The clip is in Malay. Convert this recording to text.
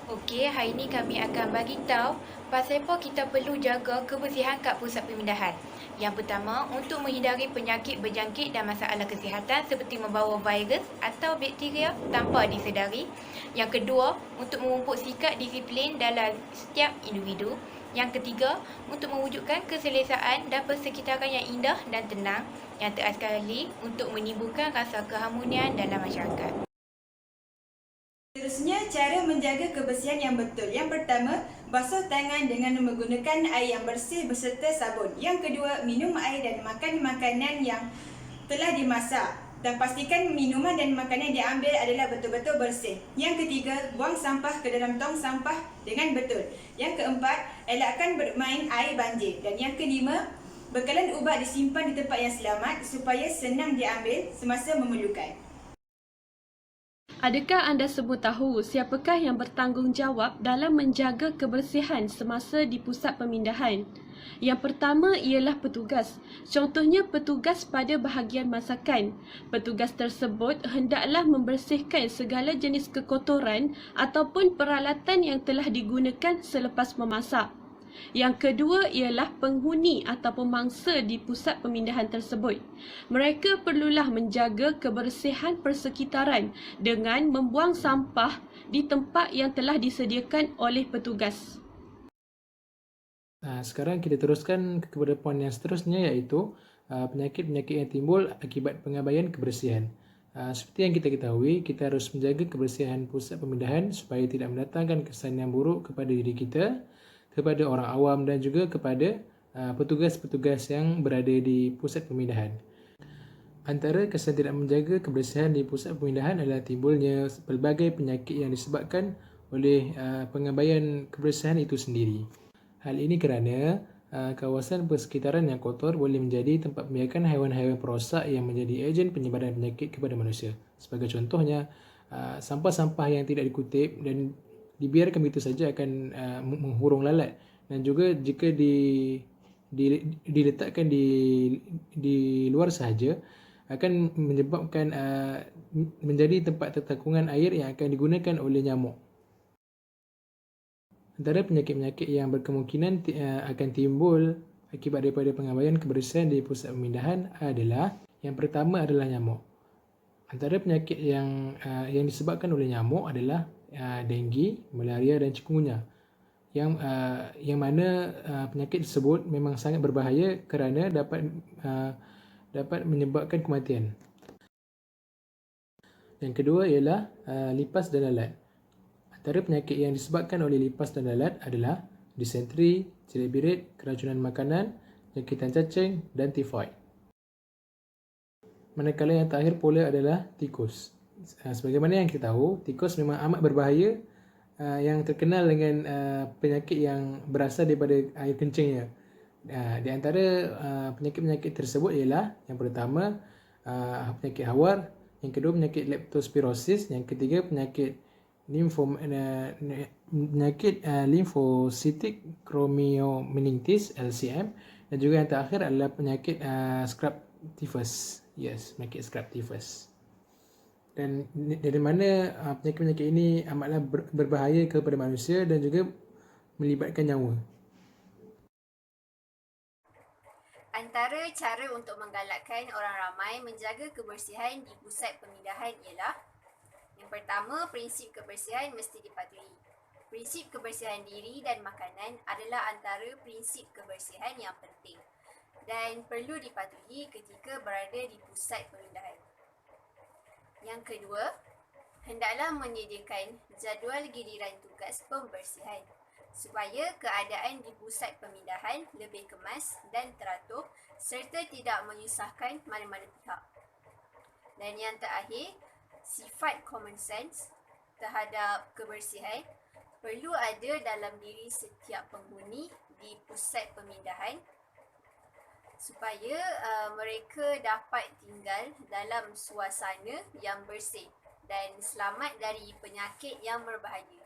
Okey, hari ni kami akan bagi tahu pasal apa kita perlu jaga kebersihan kat pusat pemindahan. Yang pertama, untuk menghindari penyakit berjangkit dan masalah kesihatan seperti membawa virus atau bakteria tanpa disedari. Yang kedua, untuk memupuk sikap disiplin dalam setiap individu. Yang ketiga, untuk mewujudkan keselesaan dan persekitaran yang indah dan tenang. Yang terakhir sekali, untuk menimbulkan rasa keharmonian dalam masyarakat. Seterusnya, cara menjaga kebersihan yang betul. Yang pertama, basuh tangan dengan menggunakan air yang bersih beserta sabun. Yang kedua, minum air dan makan makanan yang telah dimasak. Dan pastikan minuman dan makanan yang diambil adalah betul-betul bersih. Yang ketiga, buang sampah ke dalam tong sampah dengan betul. Yang keempat, elakkan bermain air banjir. Dan yang kelima, bekalan ubat disimpan di tempat yang selamat supaya senang diambil semasa memerlukan. Adakah anda semua tahu siapakah yang bertanggungjawab dalam menjaga kebersihan semasa di pusat pemindahan? Yang pertama ialah petugas. Contohnya petugas pada bahagian masakan. Petugas tersebut hendaklah membersihkan segala jenis kekotoran ataupun peralatan yang telah digunakan selepas memasak. Yang kedua ialah penghuni ataupun mangsa di pusat pemindahan tersebut. Mereka perlulah menjaga kebersihan persekitaran dengan membuang sampah di tempat yang telah disediakan oleh petugas. Sekarang kita teruskan kepada poin yang seterusnya, iaitu penyakit-penyakit yang timbul akibat pengabaian kebersihan. Seperti yang kita ketahui, kita harus menjaga kebersihan pusat pemindahan supaya tidak mendatangkan kesan yang buruk kepada diri kita, kepada orang awam dan juga kepada petugas-petugas yang berada di pusat pemindahan. Antara kesan tidak menjaga kebersihan di pusat pemindahan adalah timbulnya pelbagai penyakit yang disebabkan oleh pengabaian kebersihan itu sendiri. Hal ini kerana kawasan persekitaran yang kotor boleh menjadi tempat pembiakan haiwan-haiwan perosak yang menjadi ejen penyebaran penyakit kepada manusia. Sebagai contohnya, sampah-sampah yang tidak dikutip dan dibiarkan begitu saja akan menghurung lalat, dan juga jika diletakkan di luar sahaja akan menyebabkan menjadi tempat tertakungan air yang akan digunakan oleh nyamuk. Antara penyakit-penyakit yang berkemungkinan akan timbul akibat daripada pengabaian kebersihan di pusat pemindahan adalah, yang pertama adalah nyamuk. Antara penyakit yang disebabkan oleh nyamuk adalah denggi, malaria dan chikungunya. Yang mana penyakit tersebut memang sangat berbahaya kerana dapat menyebabkan kematian. Yang kedua ialah lipas dan lalat. Antara penyakit yang disebabkan oleh lipas dan lalat adalah disenteri, celik birit, keracunan makanan, jangkitan cacing dan tifoid. Manakala yang terakhir pula adalah tikus. Sebagaimana yang kita tahu, tikus memang amat berbahaya, yang terkenal dengan penyakit yang berasal daripada air kencingnya. Di antara penyakit-penyakit tersebut ialah, yang pertama penyakit hawar, yang kedua penyakit leptospirosis, yang ketiga penyakit limfocytic chromiomyelitis LCM, dan juga yang terakhir adalah penyakit scrub typhus. Yes, penyakit scrub typhus. Dan dari mana penyakit-penyakit ini amatlah berbahaya kepada manusia dan juga melibatkan nyawa. Antara cara untuk menggalakkan orang ramai menjaga kebersihan di pusat pemindahan ialah, yang pertama, prinsip kebersihan mesti dipatuhi. Prinsip kebersihan diri dan makanan adalah antara prinsip kebersihan yang penting dan perlu dipatuhi ketika berada di pusat pemindahan. Yang kedua, hendaklah menyediakan jadual giliran tugas pembersihan supaya keadaan di pusat pemindahan lebih kemas dan teratur serta tidak menyusahkan mana-mana pihak. Dan yang terakhir, sifat common sense terhadap kebersihan perlu ada dalam diri setiap penghuni di pusat pemindahan supaya mereka dapat tinggal dalam suasana yang bersih dan selamat dari penyakit yang berbahaya.